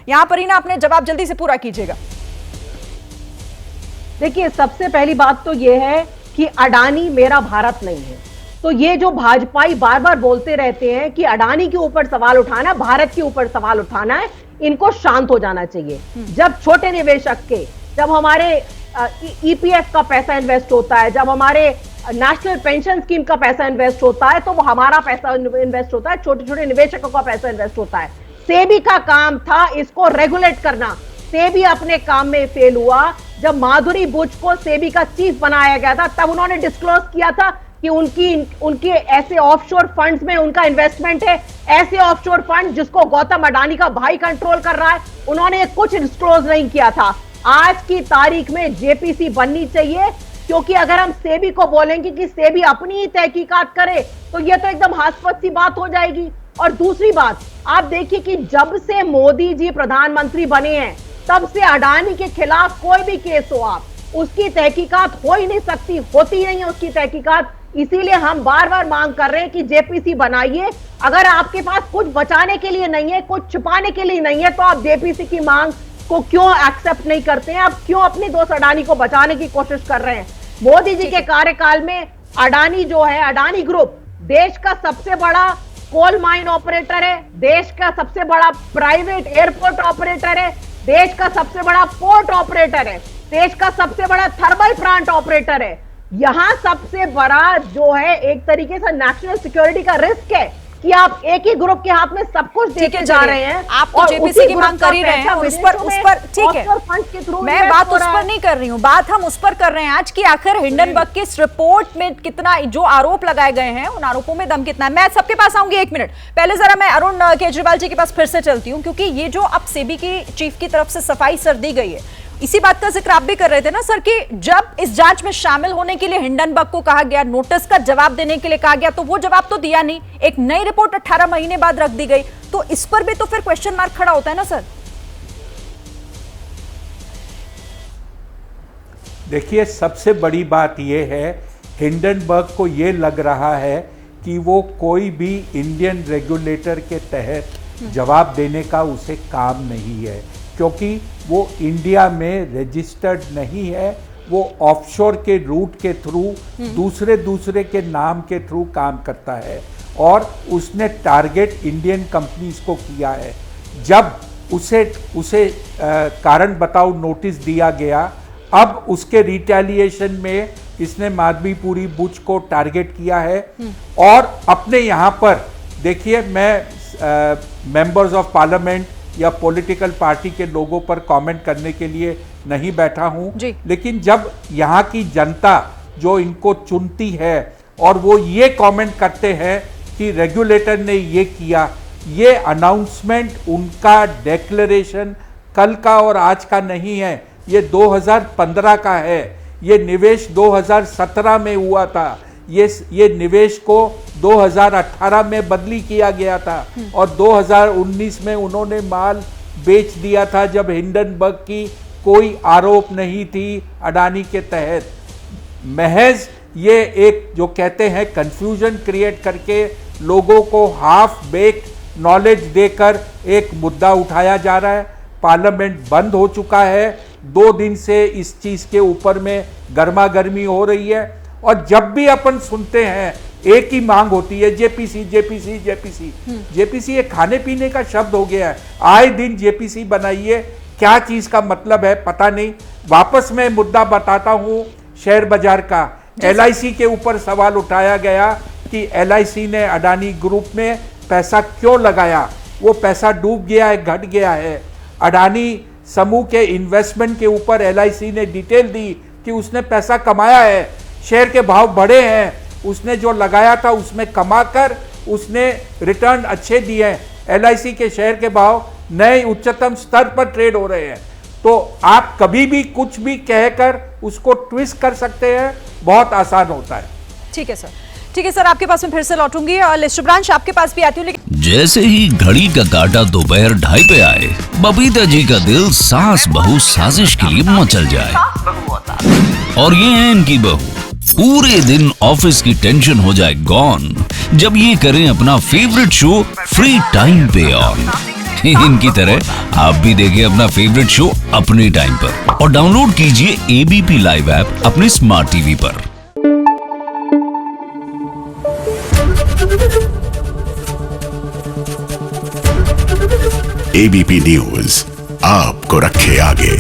यहां पर ही ना अपने जवाब जल्दी से पूरा कीजिएगा। देखिए, सबसे पहली बात तो यह है कि अडानी मेरा भारत नहीं है। तो ये जो भाजपाई बार बार बोलते रहते हैं कि अडानी के ऊपर सवाल उठाना, भारत के ऊपर सवाल उठाना है, इनको शांत हो जाना चाहिए। जब छोटे निवेशक के, जब हमारे ईपीएफ का पैसा इन्वेस्ट होता है, जब हमारे नेशनल पेंशन स्कीम का पैसा इन्वेस्ट होता है, तो वो हमारा पैसा इन्वेस्ट होता है, छोटे छोटे निवेशकों का पैसा इन्वेस्ट होता है। सेबी का काम था इसको रेगुलेट करना। सेबी अपने काम में फेल हुआ। जब माधुरी बुच को सेबी का चीफ बनाया गया था, तब उन्होंने डिस्क्लोज किया था कि उनके ऐसे ऑफशोर फंड्स में उनका इन्वेस्टमेंट है, ऐसे ऑफशोर फंड जिसको गौतम अडानी का भाई कंट्रोल कर रहा है, उन्होंने कुछ डिस्क्लोज नहीं किया था। आज की तारीख में जेपीसी बननी चाहिए, क्योंकि अगर हम सेबी को बोलेंगे कि सेबी अपनी ही तहकीकात करे, तो यह तो एकदम हास्यास्पद सी बात हो जाएगी। और दूसरी बात, आप देखिए कि जब से मोदी जी प्रधानमंत्री बने हैं, तब से अडानी के खिलाफ कोई भी केस हो, आप उसकी तहकीकात हो ही नहीं सकती, होती नहीं है उसकी तहकीकात। इसीलिए हम बार बार मांग कर रहे हैं कि जेपीसी बनाइए। अगर आपके पास कुछ बचाने के लिए नहीं है, कुछ छुपाने के लिए नहीं है, तो आप जेपीसी की मांग को क्यों एक्सेप्ट नहीं करते हैं? आप क्यों अपने दोस्त अडानी को बचाने की कोशिश कर रहे हैं? मोदी जी के कार्यकाल में अडानी जो है, अडानी ग्रुप देश का सबसे बड़ा कोल माइन ऑपरेटर है, देश का सबसे बड़ा प्राइवेट एयरपोर्ट ऑपरेटर है, देश का सबसे बड़ा पोर्ट ऑपरेटर है, देश का सबसे बड़ा थर्मल प्लांट ऑपरेटर है। यहां सबसे बड़ा जो है एक तरीके से नेशनल सिक्योरिटी का रिस्क है कि आप एक ही ग्रुप के हाथ में सब कुछ देके जा रहे हैं। आप तो जेपीसी की मांग कर ही रहे हैं, उस पर ठीक है, मैं बात उस पर नहीं कर रही हूँ, बात हम उस पर कर रहे हैं आज की आखिर हिंडनबर्ग की इस रिपोर्ट में कितना जो आरोप लगाए गए हैं, उन आरोपों में दम कितना है। मैं सबके पास आऊंगी, एक मिनट पहले जरा मैं अरुण केजरीवाल जी के पास फिर से चलती हूँ, क्योंकि ये जो अब सेबी की चीफ की तरफ से सफाई सर दी गई है, इसी बात का जिक्र आप भी कर रहे थे ना सर, कि जब इस जांच में शामिल होने के लिए हिंडनबर्ग को कहा गया, नोटिस का जवाब देने के लिए कहा गया, तो वो जवाब तो दिया नहीं, एक नई रिपोर्ट 18 महीने बाद रख दी गई, तो इस पर भी तो फिर क्वेश्चन मार्क खड़ा होता है ना सर। देखिए, सबसे बड़ी बात यह है, हिंडनबर्ग को यह लग रहा है कि वो कोई भी इंडियन रेगुलेटर के तहत जवाब देने का उसे काम नहीं है, क्योंकि वो इंडिया में रजिस्टर्ड नहीं है। वो ऑफशोर के रूट के थ्रू दूसरे के नाम के थ्रू काम करता है, और उसने टारगेट इंडियन कंपनीज को किया है। जब उसे कारण बताओ नोटिस दिया गया, अब उसके रिटेलिएशन में इसने माधवीपुरी बुच को टारगेट किया है। और अपने यहाँ पर देखिए, मैं मेंबर्स ऑफ पार्लियामेंट या पॉलिटिकल पार्टी के लोगों पर कमेंट करने के लिए नहीं बैठा हूं, लेकिन जब यहाँ की जनता जो इनको चुनती है और वो ये कमेंट करते हैं कि रेगुलेटर ने ये किया, ये अनाउंसमेंट, उनका डिक्लेरेशन कल का और आज का नहीं है, ये 2015 का है। ये निवेश 2017 में हुआ था, ये निवेश को 2018 में बदली किया गया था, और 2019 में उन्होंने माल बेच दिया था, जब हिंडनबर्ग की कोई आरोप नहीं थी अडानी के तहत। महज ये एक जो कहते हैं कंफ्यूजन क्रिएट करके लोगों को हाफ बेक नॉलेज देकर एक मुद्दा उठाया जा रहा है। पार्लियामेंट बंद हो चुका है, 2 दिन से इस चीज के ऊपर में गर्मा गर्मी हो रही है, और जब भी अपन सुनते हैं एक ही मांग होती है, जेपीसी जेपीसी जेपीसी जेपीसी। ये खाने पीने का शब्द हो गया है, आए दिन जेपीसी बनाइए, क्या चीज का मतलब है पता नहीं। वापस मैं मुद्दा बताता हूं शेयर बाजार का। एलआईसी के ऊपर सवाल उठाया गया कि एलआईसी ने अडानी ग्रुप में पैसा क्यों लगाया, वो पैसा डूब गया है, घट गया है। अडानी समूह के इन्वेस्टमेंट के ऊपर एलआईसी ने डिटेल दी कि उसने पैसा कमाया है, शेयर के भाव बढ़े हैं, उसने जो लगाया था उसमें कमाकर उसने रिटर्न अच्छे दिए हैं। एलआईसी के शेयर के भाव नए उच्चतम स्तर पर ट्रेड हो रहे हैं। तो आप कभी भी कुछ भी कहकर उसको ट्विस्ट कर सकते हैं, बहुत आसान होता है। ठीक है सर, ठीक है सर, आपके पास में फिर से लौटूंगी और शुभ्रांश आपके पास भी आती हूँ। लेकिन जैसे ही घड़ी का काटा दोपहर 2:30 पे आए, बबीता जी का दिल सास बहू साजिश के लिए मचल जाए। और ये है इनकी बहू, पूरे दिन ऑफिस की टेंशन हो जाए गॉन जब ये करें अपना फेवरेट शो फ्री टाइम पे ऑन। इनकी तरह आप भी देखिए अपना फेवरेट शो अपने टाइम पर और डाउनलोड कीजिए एबीपी लाइव ऐप अपने स्मार्ट टीवी पर। एबीपी न्यूज आपको रखे आगे।